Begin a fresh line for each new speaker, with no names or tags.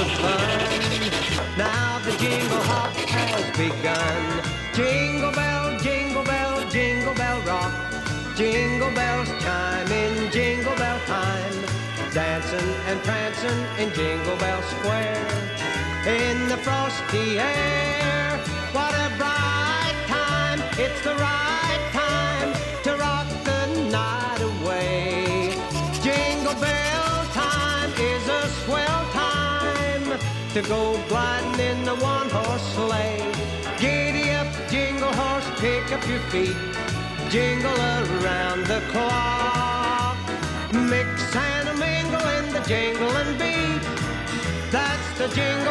of fun. Now the jingle hop has begun. Jingle bell, jingle bell, jingle bell rock. Jingle bells chime in jingle bell time. Dancing and prancing in Jingle Bell Square. In the frosty air, what a bright time. It's the right time to rock the night away. Jingle bell time is a swell time to go gliding in the one-horse sleigh. Giddy up, jingle horse, pick up your feet. Jingle around the clock. Mix and a mingle in the jingling beat. That's the jingle